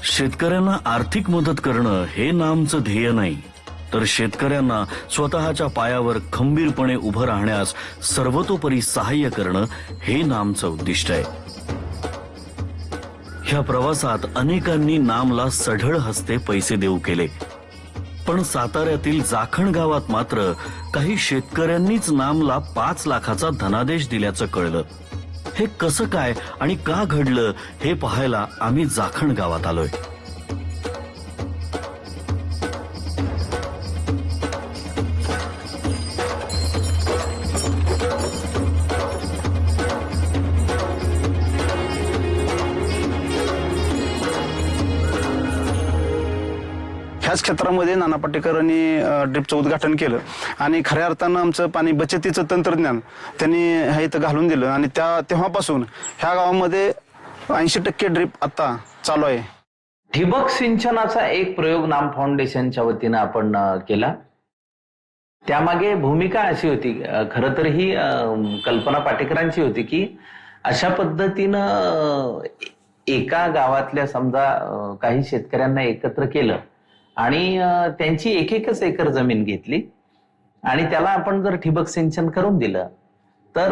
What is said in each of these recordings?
शेतकऱ्यांना आर्थिक मदत करणं हे नामचं ध्येय नाही, तर शेतकऱ्यांना स्वतःच्या पायावर खंबीरपणे उभं राहण्यास सर्वतोपरी सहाय्य करणं हे नामचं उद्दिष्ट आहे. ह्या प्रवासात अनेकांनी नामला सढळ हस्ते पैसे देऊ केले, पण साताऱ्यातील जाखण गावात मात्र काही शेतकऱ्यांनीच नामला 5 लाखाचा धनादेश दिल्याचं कळलं. हे कसं काय आणि का घडलं हे पाहायला आम्ही जाखण गावात आलोय. ह्याच क्षेत्रामध्ये नाना पाटेकरांनी ड्रिपचं उद्घाटन केलं आणि खऱ्या अर्थानं आमचं पाणी बचतीचं तंत्रज्ञान त्यांनी ह्या इथं घालून दिलं आणि तेव्हापासून ह्या गावामध्ये 80% ड्रिप आता चालू आहे. ठिबक सिंचनाचा एक प्रयोग नाम फाउंडेशनच्या वतीनं आपण केला. त्यामागे भूमिका अशी होती, खरं तर ही कल्पना पाटेकरांची होती, की अशा पद्धतीनं एका गावातल्या समजा काही शेतकऱ्यांना एकत्र केलं आणि त्यांची एकच एकर जमीन घेतली आणि त्याला आपण जर ठिबक सिंचन करून दिलं तर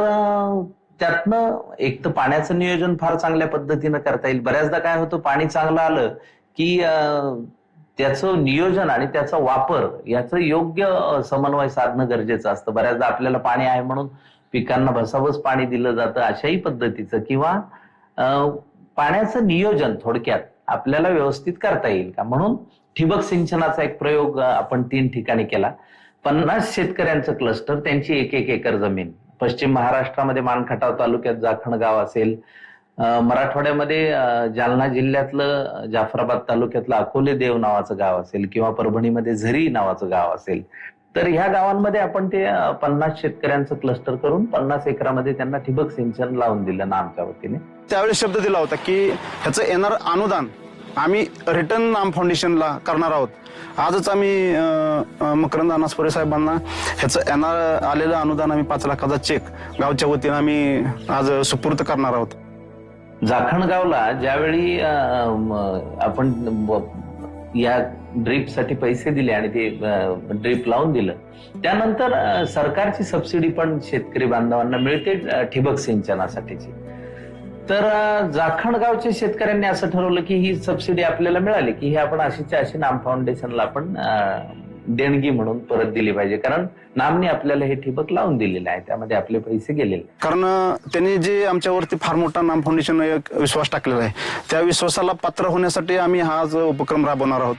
त्यातनं एक तर पाण्याचं नियोजन फार चांगल्या पद्धतीनं करता येईल. बऱ्याचदा काय होतं, पाणी चांगलं आलं की त्याचं नियोजन आणि त्याचा वापर याचं योग्य समन्वय साधणं गरजेचं असतं. बऱ्याचदा आपल्याला पाणी आहे म्हणून पिकांना भसाभस पाणी दिलं जातं, अशाही पद्धतीचं किंवा पाण्याचं नियोजन थोडक्यात आपल्याला व्यवस्थित करता येईल का, म्हणून ठिबक सिंचनाचा एक प्रयोग आपण 3 ठिकाणी केला. 50 शेतकऱ्यांचं क्लस्टर, त्यांची 1 एकर जमीन. पश्चिम महाराष्ट्रामध्ये मानखटाव तालुक्यात जाखण गाव असेल, मराठवाड्यामध्ये जालना जिल्ह्यातलं जाफराबाद तालुक्यातलं अकोले देव नावाचं गाव असेल किंवा परभणीमध्ये झरी नावाचं गाव असेल. तर ह्या गावांमध्ये आपण ते 50 शेतकऱ्यांचं क्लस्टर करून 50 एकरामध्ये त्यांना ठिबक सिंचन लावून दिलं ना आमच्या वतीने. त्यावेळी शब्द दिला होता की ह्याचं येणार अनुदान आम्ही रिटर्न नाम फाउंडेशनला करणार आहोत. आजच आम्ही मकरंद अनासपुरे साहेबांना ह्याचं येणार आलेलं अनुदान आम्ही 5 लाखाचा चेक गावच्या वतीनं आम्ही आज सुपूर्द करणार आहोत. जाखण गावला ज्यावेळी आपण या ड्रीप साठी पैसे दिले आणि ते ड्रीप लावून दिलं, त्यानंतर सरकारची सबसिडी पण शेतकरी बांधवांना मिळते ठिबक सिंचनासाठीची. तर जाखण गावच्या शेतकऱ्यांनी असं ठरवलं की ही सबसिडी आपल्याला मिळाली की ही आपण अशीच्या अशी नाम फाउंडेशनला आपण देणगी म्हणून परत दिली पाहिजे, कारण नामने आपल्याला हे ठिबक लावून दिलेलं आहे, त्यामध्ये आपले पैसे गेलेले. कारण त्यांनी जे आमच्यावरती फार मोठा नाम फाउंडेशन विश्वास टाकलेला आहे, त्या विश्वासाला पात्र होण्यासाठी आम्ही हा उपक्रम राबवणार आहोत.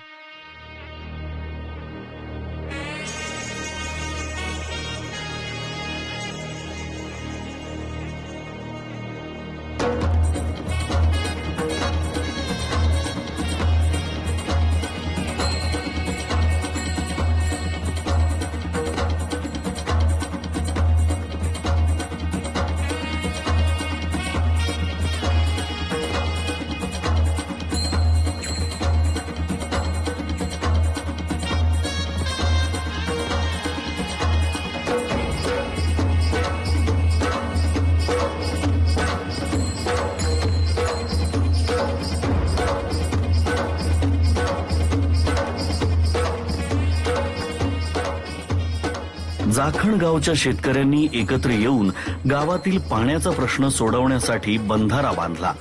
जाखण गावच्या शेतकऱ्यांनी एकत्र येऊन गावातील पाण्याचा प्रश्न सोडवण्यासाठी बंधारा बांधला.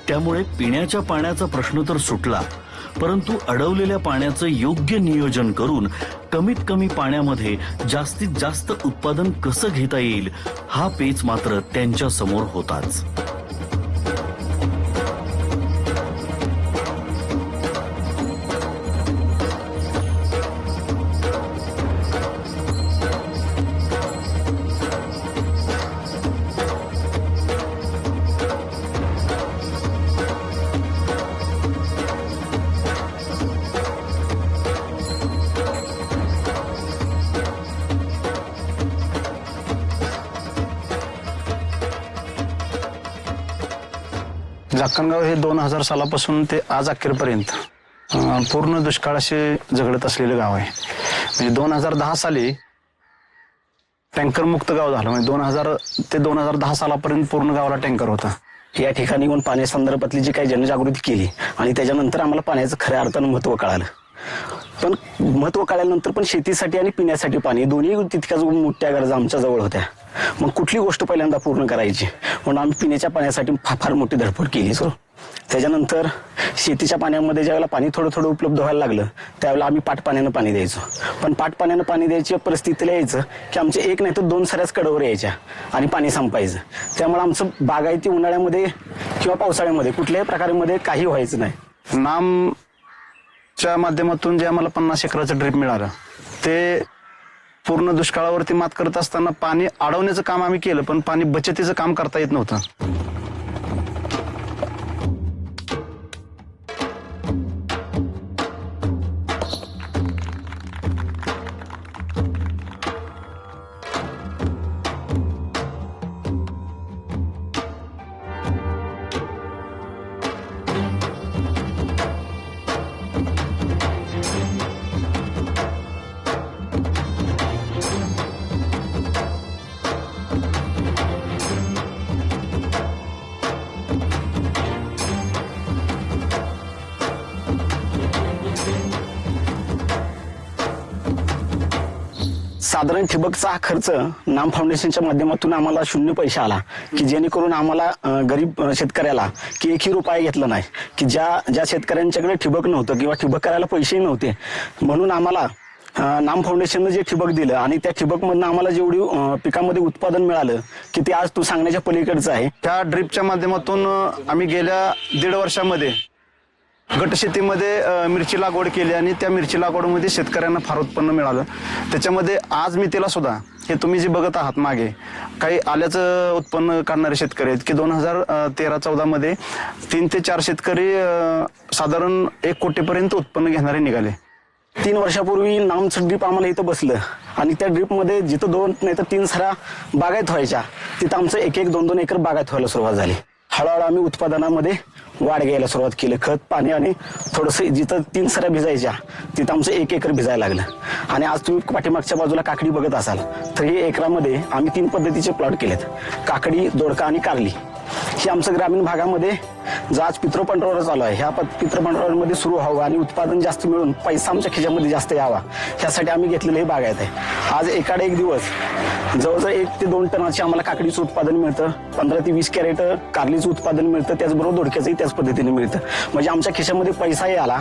त्यामुळे पिण्याच्या पाण्याचा प्रश्न तर सुटला, परंतु अडवलेल्या पाण्याचं योग्य नियोजन करून कमीत कमी पाण्यामध्ये जास्तीत जास्त उत्पादन कसं घेता येईल हा पेच मात्र त्यांच्या समोर होताच. जाखणगाव हे 2000 सालापासून ते आज अखेरपर्यंत पूर्ण दुष्काळाशी झगडत असलेलं गाव आहे. म्हणजे 2010 साली टँकर मुक्त गाव झालं. म्हणजे 2000 ते 2010 सालापर्यंत पूर्ण गावाला टँकर होता. या ठिकाणी येऊन पाण्यासंदर्भातली जी काही जनजागृती केली आणि त्याच्यानंतर आम्हाला पाण्याचं खऱ्या अर्थानं महत्त्व कळालं. पण महत्त्व कळल्यानंतर पण शेतीसाठी आणि पिण्यासाठी पाणी दोन्ही तितक्याच मोठ्या गरजा आमच्या जवळ होत्या. मग कुठली गोष्ट पहिल्यांदा पूर्ण करायची म्हणून आम्ही पिण्याच्या पाण्यासाठी फार मोठी धडपड केली सर. त्याच्यानंतर शेतीच्या पाण्यामध्ये ज्यावेळेला पाणी थोडं थोडं उपलब्ध व्हायला लागलं त्यावेळेला आम्ही पाटपाण्यानं पाणी द्यायचो. पण पाटपाण्यानं पाणी द्यायची परिस्थितीला यायचं की आमचे एक नाही तर 2 सऱ्याच कडावर यायच्या आणि पाणी संपायचं. त्यामुळे आमचं बागायती उन्हाळ्यामध्ये किंवा पावसाळ्यामध्ये कुठल्याही प्रकारामध्ये काही व्हायचं नाही. नामच्या माध्यमातून जे आम्हाला 50 एकराचं ड्रीप मिळालं ते पूर्ण दुष्काळावरती मात करत असताना पाणी अडवण्याचं काम आम्ही केलं, पण पाणी बचतीचं काम करता येत नव्हतं. साधारण ठिबकचा हा खर्च नाम फाउंडेशनच्या माध्यमातून आम्हाला 0 पैसा आला की जेणेकरून आम्हाला गरीब शेतकऱ्याला की 1ही रुपया घेतला नाही की ज्या शेतकऱ्यांच्याकडे ठिबक नव्हतं किंवा ठिबक करायला पैसेही नव्हते म्हणून आम्हाला नाम फाउंडेशननं जे ठिबक दिलं आणि त्या ठिबकमधनं आम्हाला जेवढी पिकामध्ये उत्पादन मिळालं की ते आज तू सांगण्याच्या पलीकडचं आहे. त्या ड्रीपच्या माध्यमातून आम्ही गेल्या 1.5 वर्षामध्ये गट शेतीमध्ये मिरची लागवड केली आणि त्या मिरची लागवडमध्ये शेतकऱ्यांना फार उत्पन्न मिळालं. त्याच्यामध्ये आज मी तिला सुद्धा हे तुम्ही जे बघत आहात मागे काही आल्याचं उत्पन्न काढणारे शेतकरी आहेत की 2013-14 मध्ये 3 ते 4 शेतकरी साधारण 1 कोटीपर्यंत उत्पन्न घेणारे निघाले. 3 वर्षापूर्वी नामचं ड्रीप आम्हाला इथं बसलं आणि त्या ड्रीपमध्ये जिथं 2 नाही तर 3 सऱ्या बागायत व्हायच्या तिथं आमचं 1-1, 2-2 एकर बागायत व्हायला सुरुवात झाली. हळूहळू आम्ही उत्पादनामध्ये वाढ घ्यायला सुरुवात केली. खत पाणी आणि थोडंसं जिथं 3 सऱ्या भिजायच्या तिथं आमचं 1 एकर भिजायला लागलं. आणि आज तुम्ही पाठीमागच्या बाजूला काकडी बघत असाल तर हे एकरामध्ये आम्ही 3 पद्धतीचे प्लॉट केलेत. काकडी, दोडका आणि कारली. हे आमचं ग्रामीण भागामध्ये जो आज पितृपंधरवडा चालू आहे ह्या पितृपंधरवड्यामध्ये सुरू व्हावं आणि उत्पादन जास्त मिळून पैसा आमच्या खिशामध्ये जास्त यावा ह्यासाठी आम्ही घेतलेलं हे बागायत आहे. आज एकाड एक दिवस जवळजवळ 1 ते 2 टनाचे आम्हाला काकडीचं उत्पादन मिळतं, 15 ते 20 कॅरेट कारलीचं उत्पादन मिळतं, त्याचबरोबर दोडक्याचंही त्याच पद्धतीने मिळतं. म्हणजे आमच्या खिशामध्ये पैसाही आला,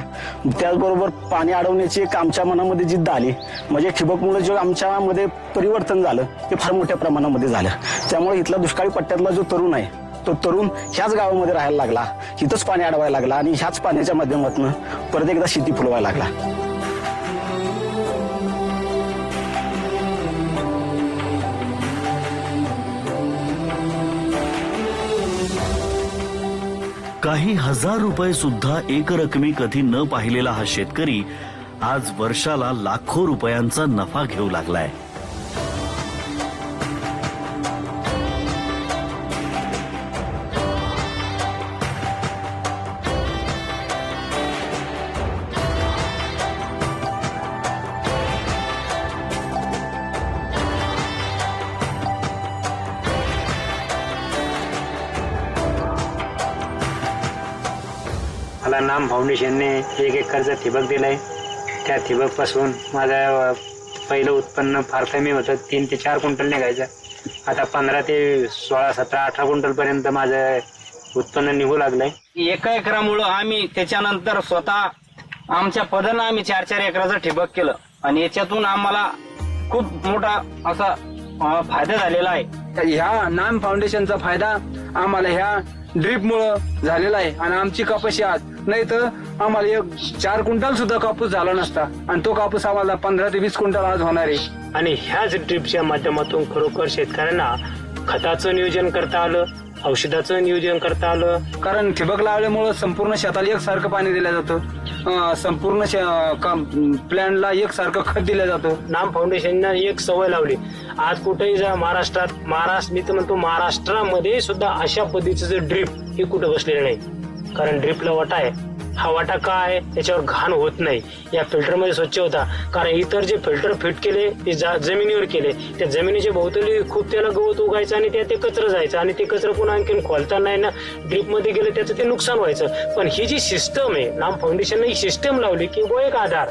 त्याचबरोबर पाणी अडवण्याची एक आमच्या मनामध्ये जिद्द आली. म्हणजे ठिबकमुळे जे आमच्यामध्ये परिवर्तन झालं ते फार मोठ्या प्रमाणामध्ये झालं. त्यामुळे इथला दुष्काळी पट्ट्यातला जो तरुण आहे तो तरुण ह्याच गावामध्ये राहायला लागला, इथंच पाणी अडवायला लागला आणि ह्याच पाण्याच्या माध्यमातून परत एकदा शेती फुलवायला लागला. काही हजार रुपये सुद्धा एकरकमी कधी न पाहिलेला हा शेतकरी आज वर्षाला लाखो रुपयांचा नफा घेऊ लागलाय. मला नाम फाउंडेशनने 1 एकरचं ठिबक दिलंय. त्या ठिबकपासून माझं पहिलं उत्पन्न फार कमी होतं, 3 ते 4 क्विंटल निघायचं. आता 15 ते 16, 17, 18 क्विंटल पर्यंत माझं उत्पन्न निघू लागलंय. 1 एकरामुळं आम्ही त्याच्यानंतर स्वतः आमच्या पदानं आम्ही 4-4 एकराचं ठिबक केलं आणि याच्यातून आम्हाला खूप मोठा असा फायदा झालेला आहे. ह्या नाम फाउंडेशनचा फायदा आम्हाला ह्या ड्रीप मुळे झालेला आहे आणि आमची कपाशी आज नाही तर आम्हाला 4 क्विंटल सुद्धा कापूस झाला नसता आणि तो कापूस आम्हाला 15 ते 20 क्विंटल आज होणार आहे. आणि ह्याच ड्रीपच्या माध्यमातून खरोखर शेतकऱ्यांना खताचं नियोजन करता आलं, औषधाचं नियोजन करता आलं. कारण ठिबक लावल्यामुळं संपूर्ण शेताला एकसारखं पाणी दिलं जातं, संपूर्ण प्लॅनला एकसारखं खत दिलं जातं. नाम फाउंडेशननं एक सवय लावली. आज कुठेही जा महाराष्ट्रात, मी तर म्हणतो महाराष्ट्रामध्ये सुद्धा अशा पद्धतीचं ड्रीप हे कुठं बसलेलं नाही. कारण ड्रीपला वाटा आहे हा वाटा काय त्याच्यावर घाण होत नाही, या फिल्टरमध्ये स्वच्छ होता. कारण इतर जे फिल्टर फिट केले ते जमिनीवर केले, त्या जमिनीच्या भोवताली खूप त्याला गवत उगायचं आणि ते कचरं जायचं आणि ते कचरं पुन्हा आणखीन खोलता नाही ना, ड्रीप मध्ये गेलं त्याचं ते नुकसान व्हायचं. पण ही जी सिस्टम आहे, नाम फाउंडेशनने ही सिस्टम लावली की वो एक आधार,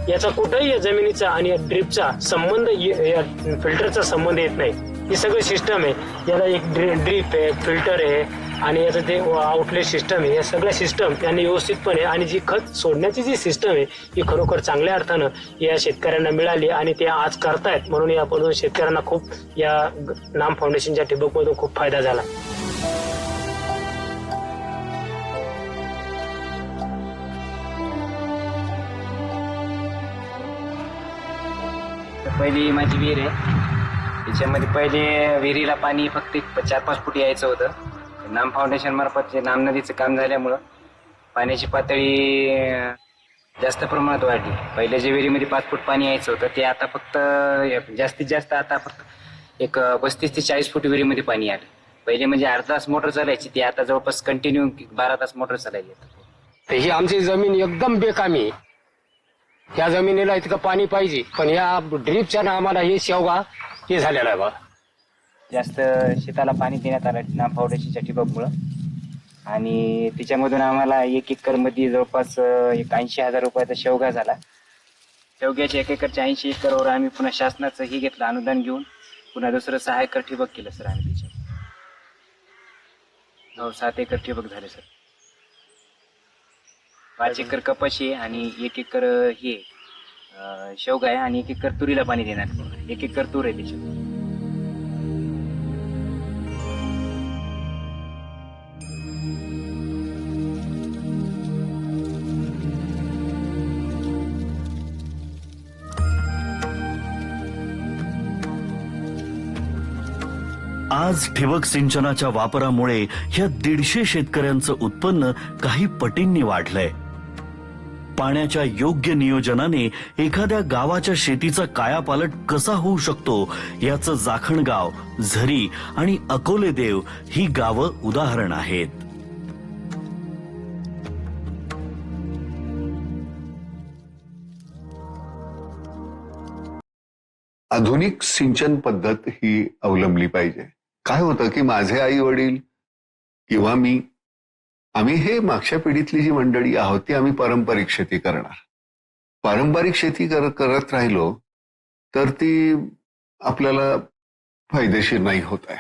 याचा कुठेही या जमिनीचा आणि या ड्रीपचा संबंध, या फिल्टरचा संबंध येत नाही. ही सगळं सिस्टम आहे, याला एक ड्रीप आहे, फिल्टर आहे आणि याचं ते आउटलेट सिस्टम आहे. या सगळ्या सिस्टम यांनी व्यवस्थितपणे, आणि जी खत सोडण्याची जी सिस्टम आहे ही खरोखर चांगल्या अर्थानं या शेतकऱ्यांना मिळाली आणि ते आज करतायत. म्हणून याकडून शेतकऱ्यांना खूप या नाम फाउंडेशनच्या ठिबकमधून खूप फायदा झाला. पहिली माझी विहीर आहे, त्याच्यामध्ये पहिले विहिरीला पाणी फक्त 4-5 फूट यायचं होतं. नाम फाउंडेशन मार्फत जे नाम नदीचं काम झाल्यामुळं पाण्याची पातळी जास्त प्रमाणात वाढली. पहिले जे विहिरीमध्ये 5 फूट पाणी यायचं होतं ते आता फक्त जास्तीत जास्त आता फक्त एक 35 ते 40 फूट विहिरीमध्ये पाणी आलं. पहिले म्हणजे अर्धा तास मोटर चालायची, ती आता जवळपास कंटिन्यू 12 तास मोटर चालायची. तर ही आमची जमीन एकदम बेकामी आहे. या जमिनीला इतकं पाणी पाहिजे, पण या ड्रीपच्या ना आम्हाला हे शेवगा हे झालेला आहे बा. जास्त शेताला पाणी देण्यात आलं नाम फाउंडेशनच्या ठिबकमुळं, आणि त्याच्यामधून आम्हाला 1 एकरमध्ये जवळपास 80,000 रुपयाचा शेवगा झाला. शेवग्याच्या 1 एकरच्या 80 एकरवर आम्ही पुन्हा शासनाचं हे घेतलं अनुदान घेऊन, पुन्हा दुसरं 6 एकर ठिबक केलं सर आम्ही. त्याच्यावर 7 एकर ठिबक झाले सर. 5 एकर कपाशी आहे आणि 1 एकर हे शेवगा आहे आणि 1 एकर तुरीला पाणी देणार. 1 एकर तूर आहे त्याच्यावर. आज ठिबक सिंचनाच्या वापरामुळे ह्या 150 शेतकऱ्यांचं उत्पन्न काही पटींनी वाढलंय. पाण्याच्या योग्य नियोजनाने एखाद्या गावाच्या शेतीचा कायापालट कसा होऊ शकतो याचं जाखणगाव, झरी आणि अकोलेदेव ही गावं उदाहरण आहेत. आधुनिक सिंचन पद्धत ही अवलंबली पाहिजे. काय होतं की माझे आई वडील किंवा आम्ही हे मागच्या पिढीतली जी मंडळी आहोत ती आम्ही पारंपरिक शेती करणार. पारंपरिक शेती करत राहिलो तर ती आपल्याला फायदेशीर नाही होत आहे.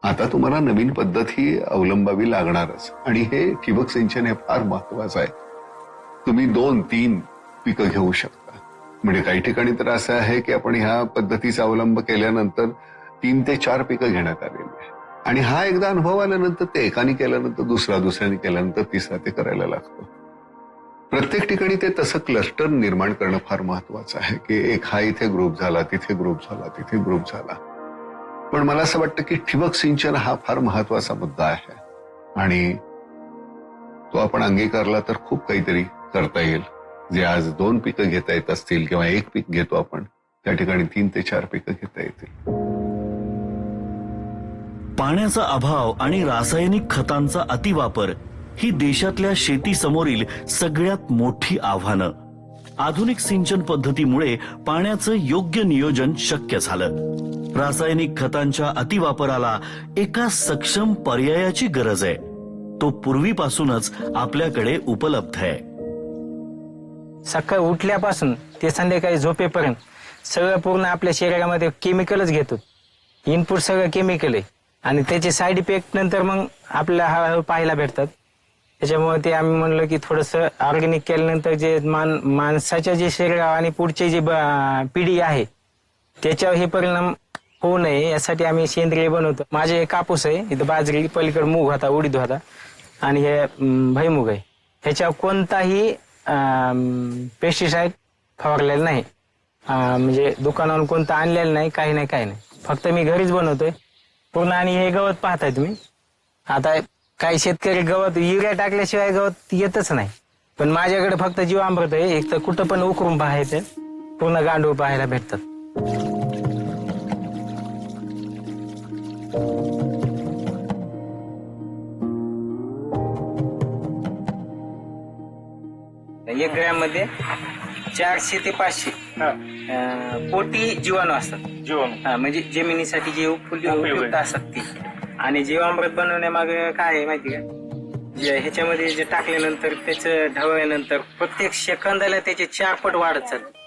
आता तुम्हाला नवीन पद्धत ही अवलंबावी लागणारच, आणि हे ठिबक सिंचन हे फार महत्वाचं आहे. तुम्ही 2-3 पिकं घेऊ शकता. म्हणजे काही ठिकाणी तर असं आहे की आपण ह्या पद्धतीचा अवलंब केल्यानंतर 3 ते 4 पिकं घेण्यात आलेली आहे, आणि हा एकदा अनुभव आल्यानंतर ते एकाने केल्यानंतर दुसऱ्याने केल्यानंतर तिसरा ते करायला लागतो. प्रत्येक ठिकाणी ते तसं क्लस्टर निर्माण करणं फार महत्वाचं आहे की एक हा इथे ग्रुप झाला, तिथे ग्रुप झाला, तिथे ग्रुप झाला. पण मला असं वाटतं की ठिबक सिंचन हा फार महत्वाचा मुद्दा आहे, आणि तो आपण अंगीकारला तर खूप काहीतरी करता येईल. जे आज 2 पिकं घेता येत असतील किंवा 1 पीक घेतो आपण, त्या ठिकाणी 3 ते 4 पिकं घेता येतील. पाण्याचा अभाव आणि रासायनिक खतांचा अतिवापर ही देशातल्या शेतीसमोरील सगळ्यात मोठी आव्हानं. आधुनिक सिंचन पद्धतीमुळे पाण्याचं योग्य नियोजन शक्य झालं. रासायनिक खतांच्या अतिवापराला एका सक्षम पर्यायाची गरज आहे. तो पूर्वीपासूनच आपल्याकडे उपलब्ध आहे. सकाळी उठल्यापासून ते संध्याकाळी झोपेपर्यंत सगळं पूर्ण आपल्या शरीरामध्ये केमिकलच घेतो. इनपुट सगळं केमिकल आहे आणि त्याचे साईड इफेक्ट नंतर मग आपल्याला हळूहळू पाहायला भेटतात. त्याच्यामुळे ते आम्ही म्हणलं की थोडंसं ऑर्गॅनिक केल्यानंतर जे माणसाच्या जे शरीर आणि पुढची जी पिढी आहे त्याच्यावर हे परिणाम होऊ नये यासाठी आम्ही सेंद्रिय बनवतो. माझे कापूस आहे, इथं बाजरी, पलीकडे मूग होता, उडीद होता आणि हे भुईमुग आहे. ह्याच्यावर कोणताही पेस्टिसाइड फवारलेलं नाही, म्हणजे दुकानावरून कोणतं आणलेलं नाही, काही नाही. फक्त मी घरीच बनवतोय पूर्ण. आणि हे गवत पाहताय तुम्ही. आता काही शेतकरी गवत युरिया टाकल्याशिवाय गवत येतच नाही, पण माझ्याकडे फक्त जीवामृत आहे. एक तर कुठं पण उकरून पाहायचं, पूर्ण गांडूळ पाहायला भेटतात. 1 ग्रॅम मध्ये 400 ते 500 पोटी जीवाणू असतात. जीवाणू म्हणजे जमिनीसाठी जे उपयुक्त असतात ती. आणि जीवामृत बनवण्यामागे काय आहे माहिती का, ह्याच्यामध्ये जे टाकल्यानंतर त्याचं ढवळल्यानंतर प्रत्येक सेकंदाला त्याचे 4 पट वाढत चालते.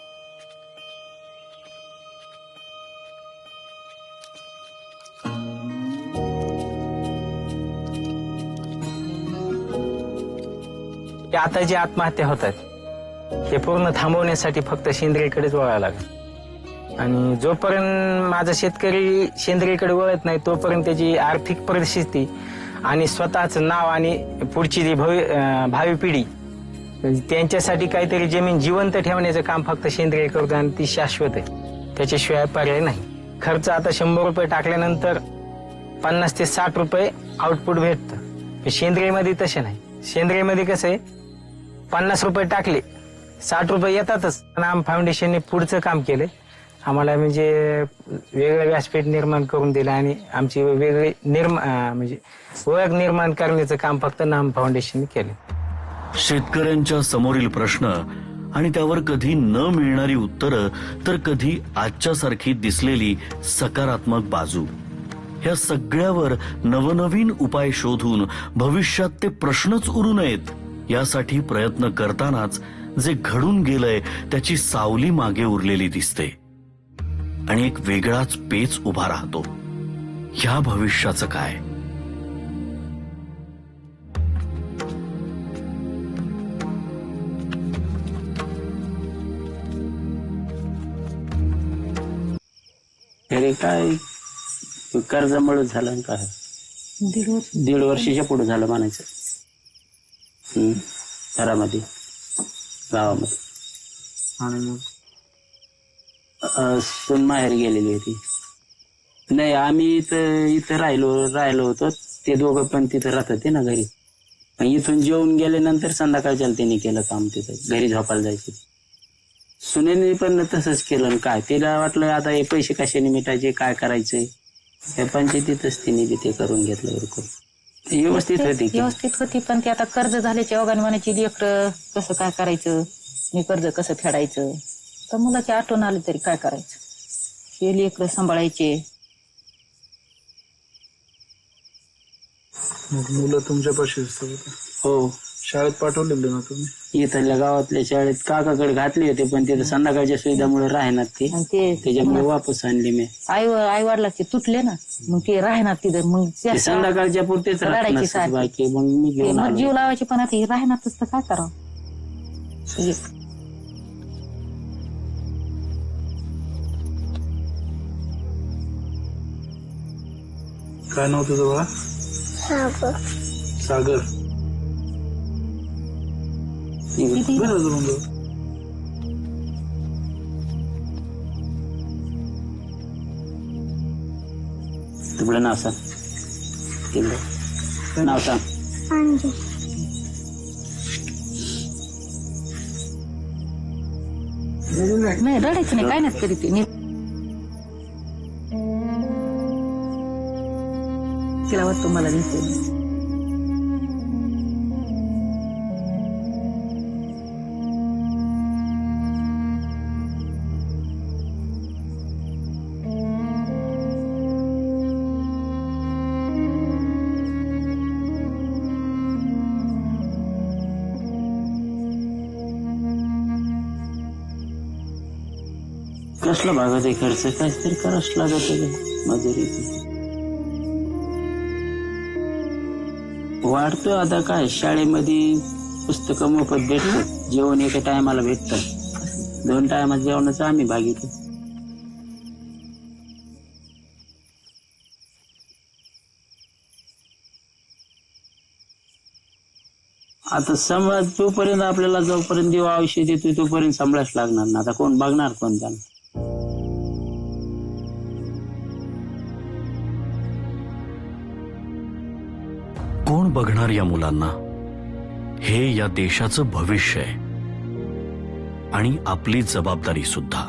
आता जे आत्महत्या होतात हे पूर्ण थांबवण्यासाठी फक्त सेंद्रियकडेच वळायला लागेल. आणि जोपर्यंत माझा शेतकरी सेंद्रियकडे वळत नाही तोपर्यंत त्याची आर्थिक परिस्थिती आणि स्वतःच नाव आणि पुढची जी भावी पिढी त्यांच्यासाठी काहीतरी जमीन जिवंत ठेवण्याचं काम फक्त सेंद्रिय करतो आणि ती शाश्वत आहे. त्याच्याशिवाय पर्याय नाही. खर्च आता 100 रुपये टाकल्यानंतर 50 ते 60 रुपये आउटपुट भेटतं. सेंद्रियमध्ये तसे नाही. सेंद्रियमध्ये कसं आहे, 50 रुपये टाकले 60 रुपये येतातच. नाम फाउंडेशनने पुढचं काम केलं. आम्हाला म्हणजे वेगळं व्यासपीठ निर्माण करून दिलं आणि आमची वेगळी म्हणजे ओळख निर्माण करण्याचं काम फक्त नाम फाउंडेशनने केलं. शेतकऱ्यांच्या समोरील प्रश्न आणि त्यावर कधी न मिळणारी उत्तरं तर कधी आजच्यासारखी दिसलेली सकारात्मक बाजू, ह्या सगळ्यावर नवनवीन उपाय शोधून भविष्यात ते प्रश्नच उरू नयेत यासाठी प्रयत्न करतानाच जे घडून गेलंय त्याची सावली मागे उरलेली दिसते आणि एक वेगळाच पेच उभा राहतो. ह्या भविष्याचं काय? तरी काय कर्जामुळे झालं काय 1.5 वर्षाच्या पुढे झालं म्हणायचं. घरामध्ये गावामध्ये आणि सून माहेर गेलेली होती. नाही आम्ही इथं राहिलो होतो. ते दोघं पण तिथं राहत होते ना घरी. इथून जेवून गेल्यानंतर संध्याकाळच्या त्यांनी केलं काम तिथं घरी झोपायला जायचे. सुनेने पण तसंच केलं. काय तिला वाटलं आता हे पैसे कशाने मिटायचे काय करायचंय. त्या पंचायतीतच तिने ते करून घेतलं. व्यवस्थित होती पण ते आता कर्ज झाल्याच्या ओघाने म्हणायची लेकरं कसं काय करायचं, मी कर्ज कसं फेडायचं. तर मुलाची आठवण आली तरी काय करायचं, हे लेकरं सांभाळायचे. मुलं तुमच्यापाशी असतात? हो. शाळेत पाठवलेले ना तुम्ही? इथल्या गावातल्या शाळेत काकाकडे घातले होते पण तिथं संध्याकाळच्या सुविधामुळे राहणार ते त्याच्यामुळे वापस आणले मी. आई वडिलाचे तुटले ना मग ते राहणार तिथं. मग संध्याकाळच्या पुरतेच बाकी मग मी घेऊन जीव लावायचे पण आता हे राहणारच तर काय करावं. काय नाव तुझं बाळा? सागर. तुझं नाव सांग. नाव सांग. नाही रडायचं नाही काय नाही तरी ते तिला वाटतं मला दिसते. कसला भागात खर्च काहीतरी करावंच लागत मजुरी वाढतोय. आता काय शाळेमध्ये पुस्तकं मोफत भेटतात, जेवण एका टायमाला भेटतात. 2 टायमात जेवणाचं आम्ही भाग घेतो. आता सांभाळ जोपर्यंत आपल्याला जोपर्यंत देव आयुष्य देतोय तोपर्यंत सांभाळाच लागणार ना. आता कोण बघणार कोण त्याला. कोण बघणार या मुलांना? हे या देशाचं भविष्य आहे आणि आपली जबाबदारी सुद्धा.